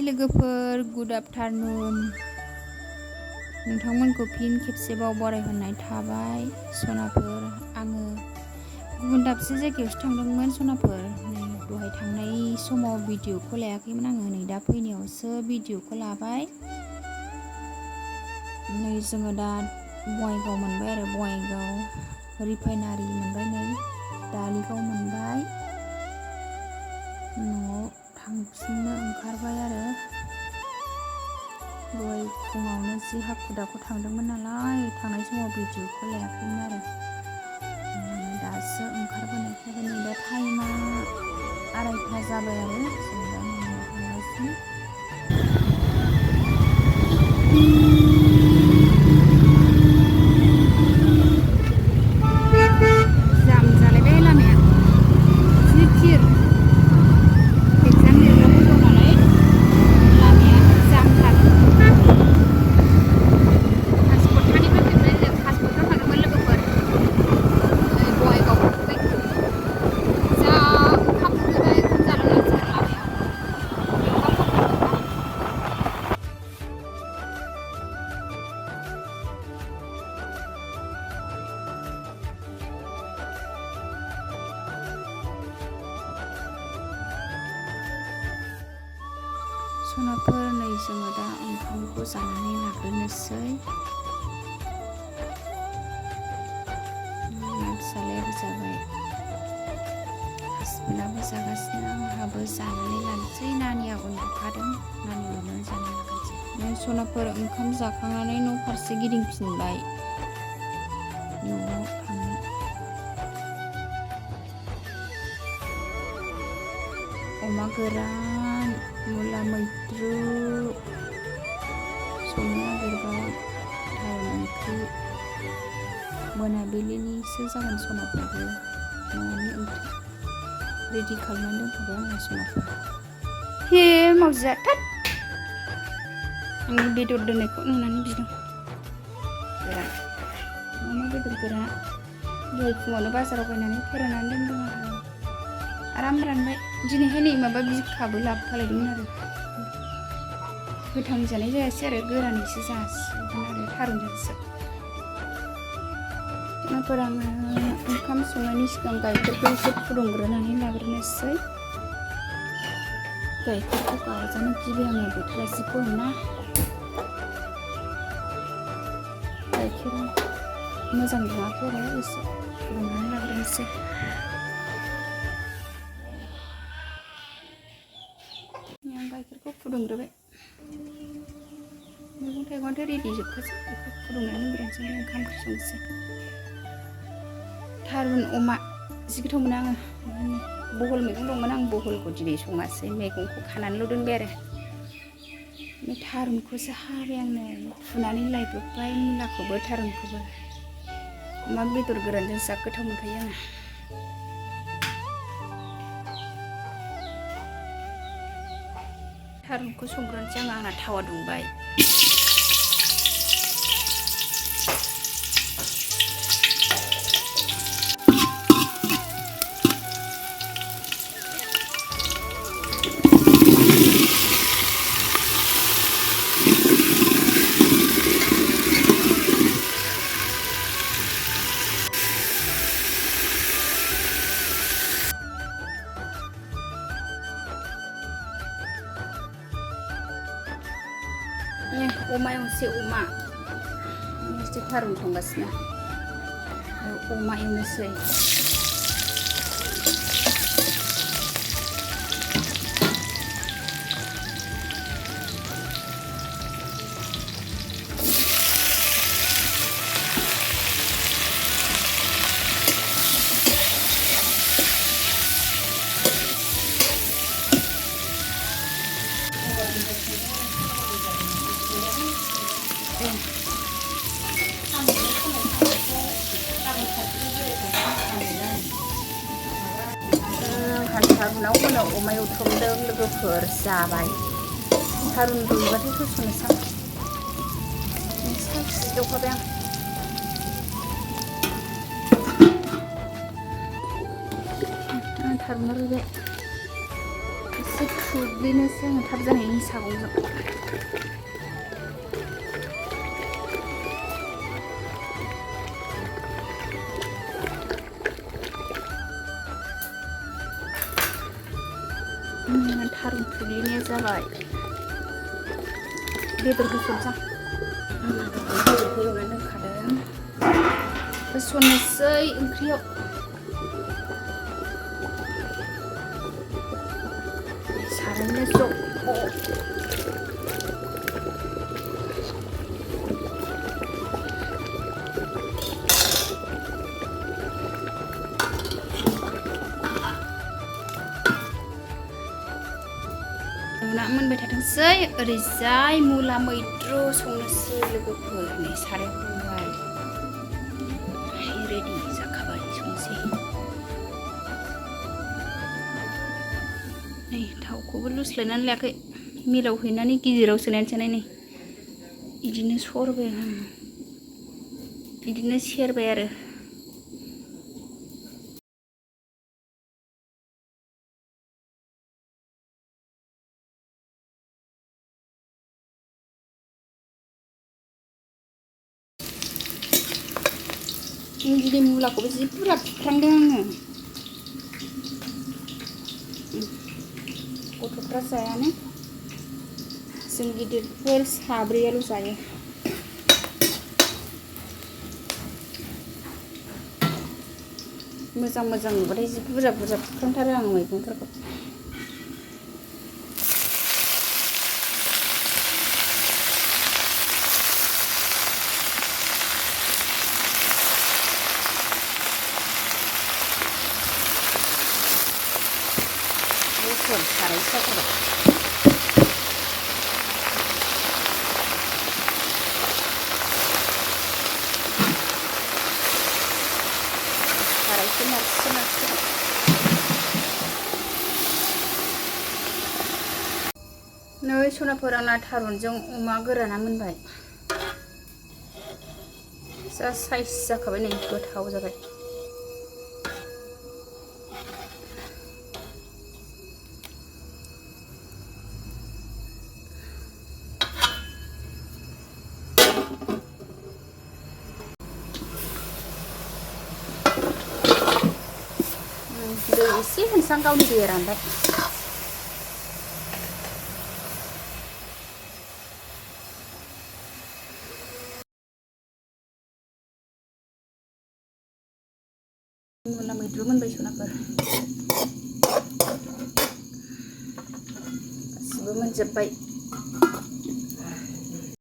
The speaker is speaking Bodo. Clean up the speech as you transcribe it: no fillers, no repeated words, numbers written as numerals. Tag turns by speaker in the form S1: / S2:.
S1: लोगोफोर गुड आफ्टारनुन नोंथांमोनखौ फिन खेबसेबाव बरायहरनाय थाबाय सनाफोर आङो गुबुन दाबसे जायगायावसो थांदोंमोन सनाफोर नै दहाय थांनाय समाव भिडिअखौ लायाखैमोन आङो नै दा फैनायावसो भिडिअखौ लाबाय नै जोङो दा बङाइगाव मोनबाय आरो बङाइगाव रिफाइनारि मोनबाय नै दालिगाव मोनबाय न'आव थांफिननो ओंखारबाय आरो दहाय फुङावनो जि हाखु दाखु थांदोंमोन नालाय थांनाय समाव भिडिअखौ लायाखैमोन आरो दासो ओंखारबोनायखाय नै दा टाइमा 2:30 जाबाय आरो जों दा न'आव थांगासिनो जाम जालायबाय लामाया जि थिर एग्जाम लिरनांगौ दं नालाय लामाया जामथार कासपट्टानिफ्राय फैबाय जों कासपट्टायाव थांदोंमोन लोगोफोर बङाइगाव मोनफैबाय जा ओंखाम उखैबाय ओंखाम जालांनांसिगोन लामायाव सनाफोर नै जोङो दा ओंखामखौ जानानै लाग्रोनोसै फिसालायाबो जाबाय हासबेन्डआबो जागासिनो आंहाबो जानानै लानोसै नानिया उन्दुखादों नानि उनावनो जानानै लानोसै नै सनाफोर ओंखाम जाखांनानै न' फारसे गिदिंफिनबाय न'आव थांनो अमा गोरान मुला मैद्रु संनो नागिरबाय थारुन ओंख्रि मोनाबिलिनिसो जागोन सनाफ्राबो न'नि ओंख्रि रेडि खालामनानै दोनथ'बाय आङो सनाफ्रा हे मावजिया थाद आंनि बेदर दोननायखौ नुनानै बिदों गोरान अमा बेदर गोरान दहाय फुङावनो बाजाराव बायनानै फोराननानै दोनदों आरो आराम रानबाय दिनैहाय नै माबा बिखाबो लाबोफालायदोंमोन आरो गोथां जानाय जायासै आरो गोरानैसो जासिगोन आरो थारुनजोंसो सनाफोर आङो ओंखाम संनायनि सिगां गाइखेरखौ एसे फुदुंग्रोनानै लाग्रोनोसै गाइखेरखौ गाजानो गिबाय आङो बोथोरा जि गरम ना गाइखेरा मोजां दुङाखै आरो एसे फुदुंनानै लाग्रोनोसै आं गाइखेरखौ फुदुंग्रोबाय मैगं थाइगंआथ' रेडि जोबखासै बेखौ फुदुंनानै दोनग्रोनोसै ओंखाम ओंख्रि संनोसै थारुन अमा जि गोथाव मोनो आङो बहल मैगं दंमोन आं बहलखौ दिनै सङासै मैगंखौ खानानैल' दोनबाय आरो थारुनखौसो हाबाय आंनो फुनानै लायब्रबबाय मुलाखौबो थारुनखौबो अमा बेदर गोरानजों जा गोथाव मोनखायो आङो थारुनखौ संग्रोनोसै आंना थावा दुंबाय अमा एवनोसै अमा एसे थारुन संगासिनो अमा एवनोसै थारुनाव होनो अमा एवथ्रमदों लोगोफोर जाबाय थारुन रुइबाथाय होसननोसै आं साइज एवखाबाय आं थारुना रुइबाय एसे एसे थुग्लिनोसै आङो थाब जानायनि सागंजों। थारुन थुग्लिनाया जाबाय। बेदर होसनसां। बेदरखौ एवनानै दोनखादों। होसननोसै ओंख्रियाव। सारायनो जब। एवना मोनबाय थाथोंसै। ओरैजाय मुला मैद्रु संनोसै लोगोफोर। नै सारायाव दुंबाय। रेडि जाखाबाय संसै। नै थावखौबो लुस्लायनानै लायाखै। मिलाव हैनानै गिदिराव सोनानै सोनाय नै बिदिनो सरबाय आं। बिदिनो सेरबाय आरो। दिनै मुलाखौबो जि बुरजा फुख्रांदों आङो। गथ'फ्रा जायानो। जों गिदिरफोर साब्रैयाल' जायो। मोजां मोजां नुबाथाय जि बुरजा बुरजा फुख्रांथारो आं मैगंफोरखौ। साराय साखाबाय। सारायखौ नारसिगोन। नै सनाफोर आंना थारुनजों अमा गोराना मोनबाय। जा साइज जाखाबाय नै गोथाव जाबाय। दै एसे होनसां गावनि दैया रानबाय। मुला मैद्रु मोनबाय सनाफोर। गासिबो मोनजोब्बाय।